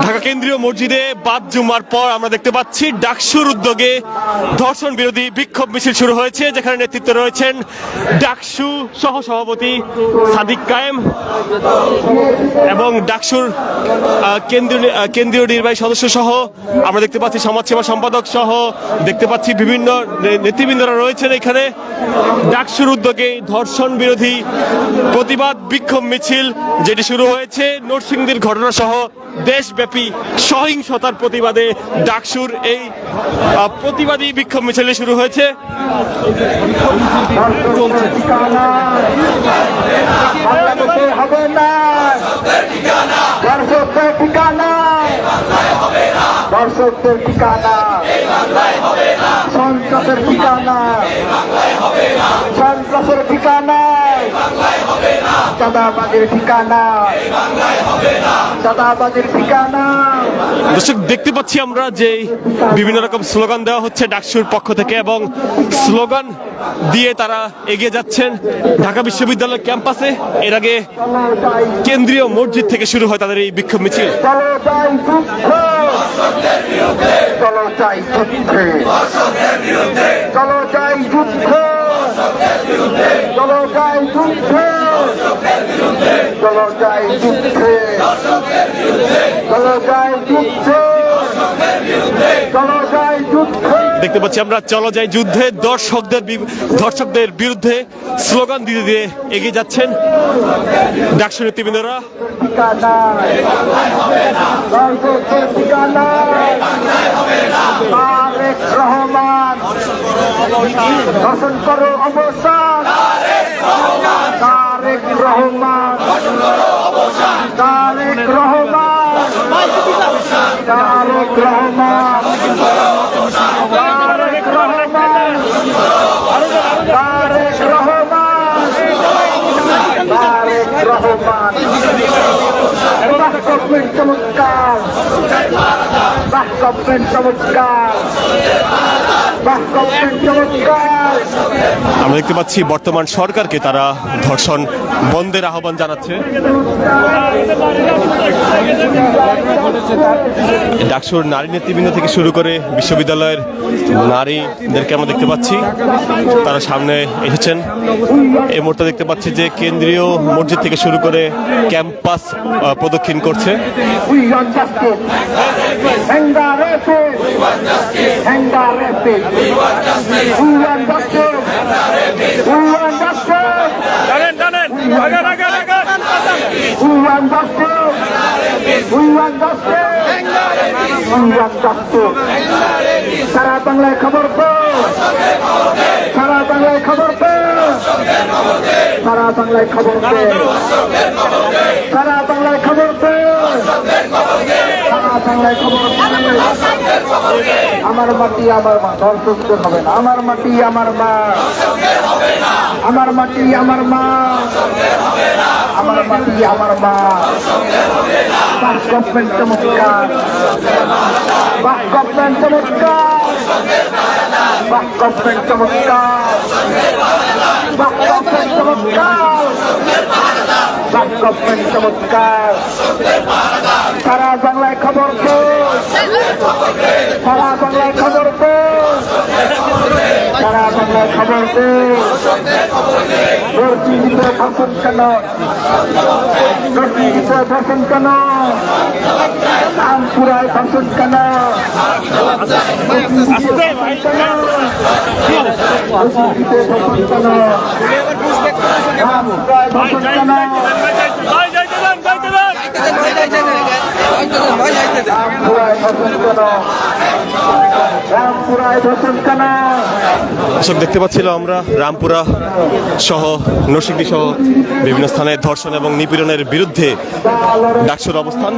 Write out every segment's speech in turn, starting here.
ঢাকা কেন্দ্রীয় মসজিদে বাদ জুমার পর আমরা দেখতে পাচ্ছি ডাকসুর উদ্যোগে ধর্ষণ বিরোধী বিক্ষোভ মিছিল শুরু হয়েছে, যেখানে নেতৃত্বে রয়েছেন ডাকসু সহ সভাপতি সাদিক কায়েম এবং ডাকসুর কেন্দ্রীয় নির্বাহী সদস্য সহ আমরা দেখতে পাচ্ছি সমাজসেবা সম্পাদক সহ দেখতে পাচ্ছি বিভিন্ন নেতৃবৃন্দরা রয়েছেন এখানে। ডাকসুর উদ্যোগে ধর্ষণ বিরোধী প্রতিবাদ বিক্ষোভ মিছিল যেটি শুরু হয়েছে নরসিংদীর ঘটনা সহ দেশব্যাপী সহিংসতার প্রতিবাদে ডাকসুর এই প্রতিবাদী বিক্ষোভ মিছিল শুরু হয়েছে। দর্শকদের ঠিকানা সন্ত্রাসের ঠিকানা, সন্ত্রাসের ঠিকানা, চাঁদাবাজের ঠিকানা, চাঁদাবাজের ঠিকানা। দর্শক দেখতে পাচ্ছি আমরা যে বিভিন্ন রকম স্লোগান দেওয়া হচ্ছে ডাকসুর পক্ষ থেকে এবং স্লোগান দিয়ে তারা এগিয়ে যাচ্ছেন ঢাকা বিশ্ববিদ্যালয় ক্যাম্পাসে। এর আগে কেন্দ্রীয় মসজিদ থেকে শুরু হয় তাদের এই বিক্ষোভ মিছিল। চলো চাই যুদ্ধে, চলো চাই যুদ্ধে, চলো চাই যুদ্ধে, চলো চাই যুদ্ধে, চলো চাই যুদ্ধে, চলো চাই যুদ্ধে। দেখতে পাচ্ছি আমরা চলো যাই যুদ্ধে দর্শকদের বিরুদ্ধে স্লোগান দিতে দিয়ে এগিয়ে যাচ্ছেন ডাকসু নেতৃবৃন্দরা। তারেক রহমান ধর্ষণ করো অবসান, তারেক রহমান, তারেক রহমান, তারেক রহমান, তারেক রহমান, তারেক রহমান, তারেক রহমান। বাস্তবের চমৎকার, বাস্তবের চমৎকার, বাস্তবের চমৎকার। আমরা দেখতে পাচ্ছি বর্তমান সরকারকে তারা ধর্ষণ বন্ধের আহ্বান জানাচ্ছে। ডাকসুর নারী নেতৃবৃন্দ থেকে শুরু করে বিশ্ববিদ্যালয়ের নারীদেরকে আমরা দেখতে পাচ্ছি তারা সামনে এসেছেন। এই মুহূর্তে দেখতে পাচ্ছি যে কেন্দ্রীয় মসজিদ থেকে শুরু করে ক্যাম্পাস প্রদক্ষিণ করছে। সারা বাংলায় খবর পো, সারা বাংলায় খবর পো, সারা বাংলায় খবর পো, সারা বাংলায় খবর পো, সারা বাংলায় খবর পো। আমার মাটি আমার মা, ধর্ষকদের হবে না। আমার মাটি আমার মা, আমার মাটি আমার মা, আমার মাটি আমার মা। বাস্তবের চমৎকার, বাস্তবের চমৎকার, বাস্তবের চমৎকার, বাস্তবের চমৎকার, বাস্তবের চমৎকার। সারা বাংলায় খবর পো, সারা বাংলায় খবর পো, সারা বাংলায় খবর পো। দর্শিত ধর্ষণ কেন, দর্শিত ধর্ষণ কেন, রামপুরায় ধর্ষণ কেন, দর্শিত ধর্ষণ কেন, রামপুরায় ধর্ষণ কেন, দর্শক দেখতে পাচ্ছিল আমরা রামপুরা সহ নরসিংদী সহ বিভিন্ন স্থানে ধর্ষণ এবং নিপীড়নের বিরুদ্ধে ডাকসুর অবস্থান।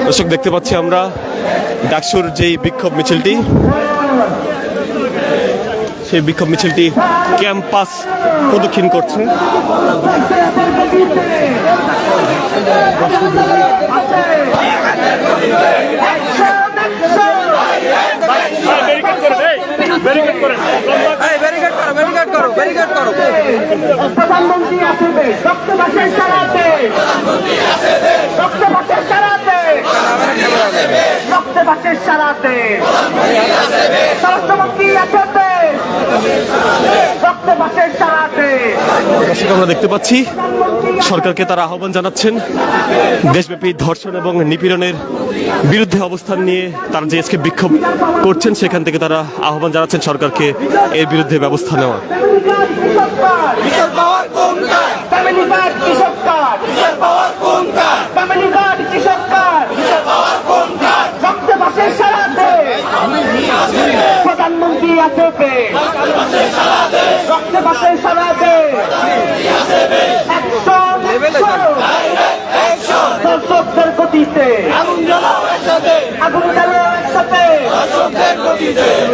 দর্শক দেখতে পাচ্ছি আমরা ডাকসুর যেই বিক্ষোভ মিছিলটি, সেই বিক্ষোভ মিছিলটি ক্যাম্পাস প্রদক্ষিণ করছে। প্রধানমন্ত্রী আসবে রক্তবাসের সারাতে, রক্তবাসের সারাতে, রক্তবাসের সারাতে, স্বরাষ্ট্রমন্ত্রী আসবে রক্তবাসের সারাতে। দর্শক আমরা দেখতে পাচ্ছি সরকারকে তারা আহ্বান জানাচ্ছেন দেশব্যাপী ধর্ষণ এবং নিপীড়নের বিরুদ্ধে অবস্থান নিয়ে তারা যে আজকে বিক্ষোভ করছেন, সেখান থেকে তারা আহ্বান জানাচ্ছেন সরকারকে এর বিরুদ্ধে ব্যবস্থা নেওয়া। প্রধানমন্ত্রী আসবে রক্তবাসের সারাতে, দর্শকদের গতিতে আগুন জ্বালাও একসাথে,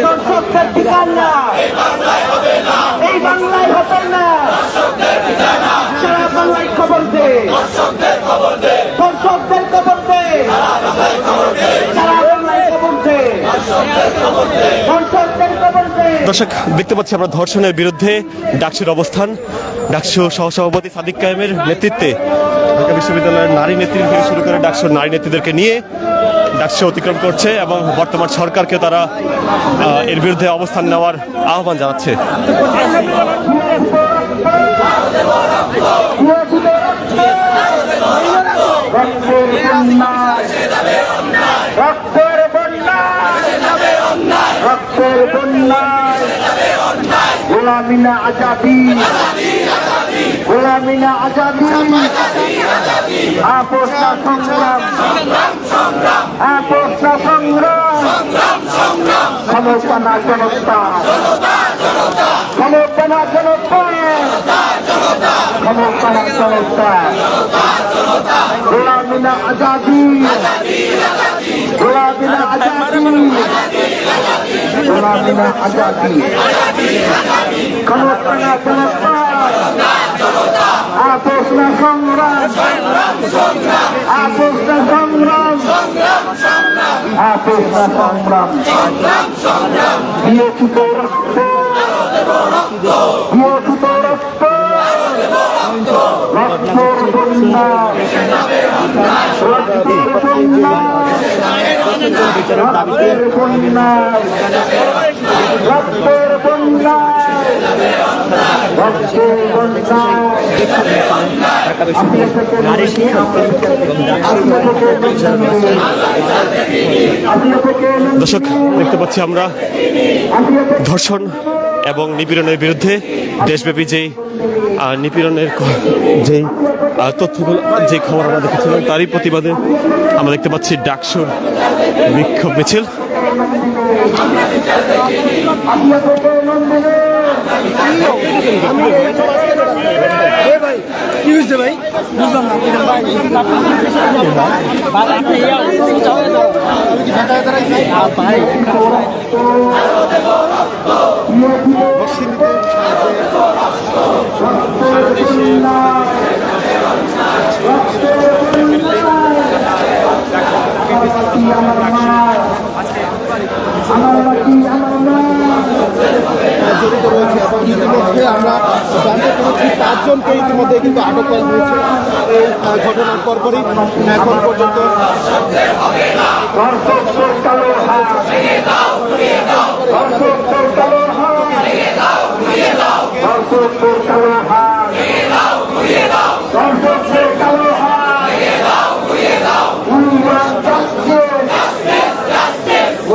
দর্শকদের ঠিকানা এই বাংলায় হবে না, সারা বাংলায় খবর দে, দর্শকদের খবর দে, সারা বাংলায় খবর দে, দর্শকদের খবর দে। দর্শক দেখতে পাচ্ছি আমরা ধর্ষণের বিরুদ্ধে ডাকসুর অবস্থান। ডাকসু সহসভাপতি সাদিক কায়েমের নেতৃত্বে ঢাকা বিশ্ববিদ্যালয়ের নারী নেত্রী থেকে শুরু করে ডাকসুর নারী নেত্রীদেরকে নিয়ে ডাকসু অতিক্রম করছে এবং বর্তমান সরকারকে তারা এর বিরুদ্ধে অবস্থান নেওয়ার আহ্বান জানাচ্ছে। গোলামিনা আজাদি, গোলামিনা আজাদি, আপোষনা সংগ্রাম, আপোষনা সংগ্রাম, ক্ষমতানা জনতা, ক্ষমতানা জনতা, ক্ষমতানা জনতা, গোলামিনা আজাদি, গোলামিনা আজাদি, গোলামিনা আজাদি, ক্ষমতানা জনতা, আপোষনা সংগ্রাম, আপোষনা সংগ্রাম, আপোষনা সংগ্রাম, দিয়েছি তো রক্ত, দিয়েছি তো রক্ত, রক্তের বন্যা, রক্তের বন্যা, রক্তের বন্যা, রক্তের বন্যা, রক্তের বন্যা। দর্শক দেখতে পাচ্ছি আমরা ধর্ষণ এবং নিপীড়নের বিরুদ্ধে দেশব্যাপী যেই নিপীড়নের যেই তথ্যগুলো, যে খবর আমরা দেখেছিলাম, তারই প্রতিবাদে আমরা দেখতে পাচ্ছি ডাকসুর বিক্ষোভ মিছিল। কি হয়েছে ভাই? বুঝলাম না। জড়িত রয়েছে এবং ইতিমধ্যে আমরা জানতে পেরেছি 5 জনকে ইতিমধ্যে কিন্তু আটক করা হয়েছে এই ঘটনার পরপরই এখন পর্যন্ত।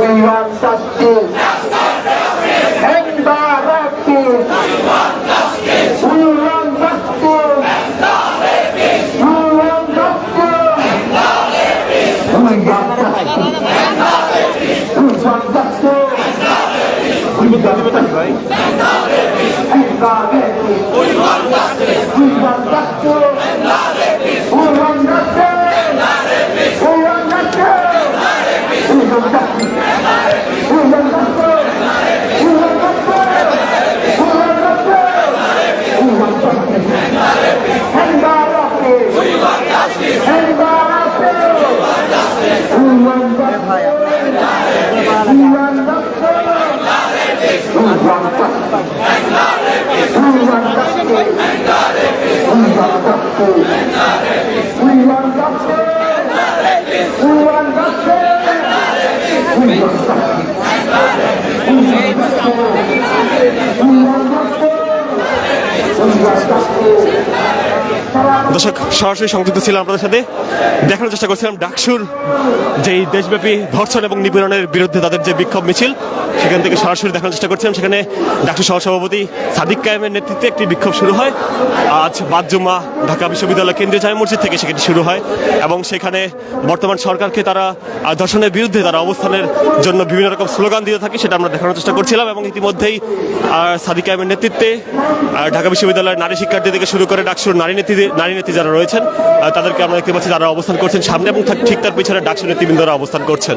We want দর্শক, সরাসরি সংযুক্ত ছিলাম আপনাদের সাথে, দেখানোর চেষ্টা করছিলাম ডাকসুর যেই দেশব্যাপী ধর্ষণ এবং নিপীড়নের বিরুদ্ধে তাদের যে বিক্ষোভ মিছিল, সেখান থেকে সরাসরি দেখানোর চেষ্টা করছিলাম। সেখানে ডাকসুর সহসভাপতি সাদিক কায়েমের নেতৃত্বে একটি বিক্ষোভ শুরু হয়। আজ বাদ জুমা ঢাকা বিশ্ববিদ্যালয় কেন্দ্রীয় জামে মসজিদ থেকে সেটি শুরু হয় এবং সেখানে বর্তমান সরকারকে তারা ধর্ষণের বিরুদ্ধে তারা অবস্থানের জন্য বিভিন্ন রকম স্লোগান দিতে থাকে, সেটা আমরা দেখানোর চেষ্টা করছিলাম। এবং ইতিমধ্যেই সাদিক কায়েমের নেতৃত্বে ঢাকা বিশ্ববিদ্যালয়ের নারী শিক্ষার্থী থেকে শুরু করে ডাকসুর নারী নেত্রী যারা রয়েছেন তাদেরকে আমরা দেখতে পাচ্ছি তারা অবস্থান করছেন সামনে, এবং ঠিক তার পিছনে ডাকসুর নেতৃবৃন্দরা অবস্থান করছেন।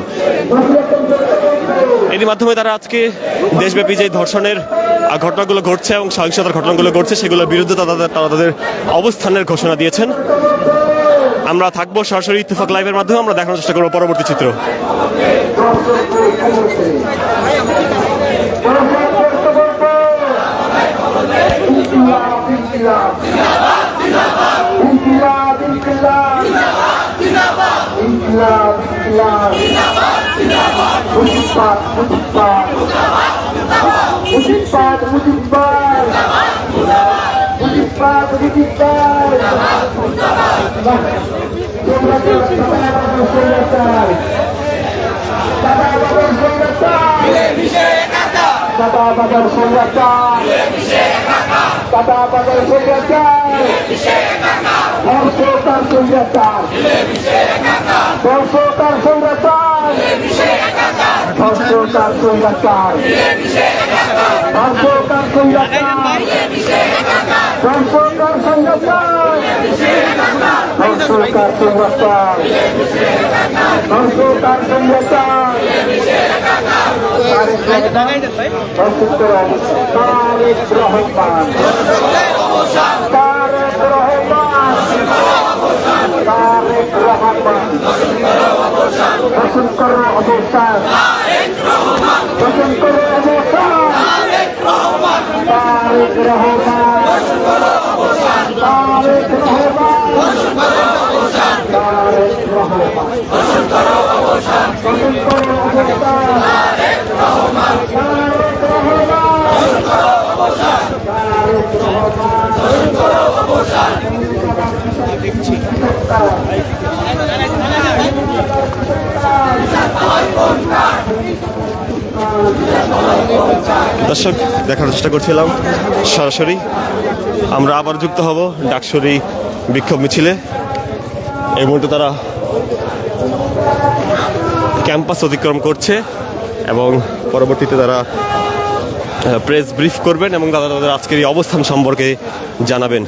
এর মাধ্যমে তারা আজকে দেশব্যাপী যে ধর্ষণের ঘটনাগুলো ঘটছে এবং সহিংসতার ঘটনাগুলো ঘটছে সেগুলোর বিরুদ্ধে তারা তাদের অবস্থানের ঘোষণা দিয়েছেন। আমরা থাকবো সরাসরি ইত্তেফাক লাইভের মাধ্যমে, আমরা দেখানোর চেষ্টা করবো পরবর্তী চিত্র। দর্শক, দেখানোর চেষ্টা করছিলাম সরাসরি, আমরা আবার যুক্ত হব ডাকসুর এই বিক্ষোভ মিছিলে। এই মুহূর্তে তারা ক্যাম্পাস অতিক্রম করছে এবং পরবর্তীতে তারা প্রেস ব্রিফ করবেন এবং তাদের আজকের এই অবস্থান সম্পর্কে জানাবেন।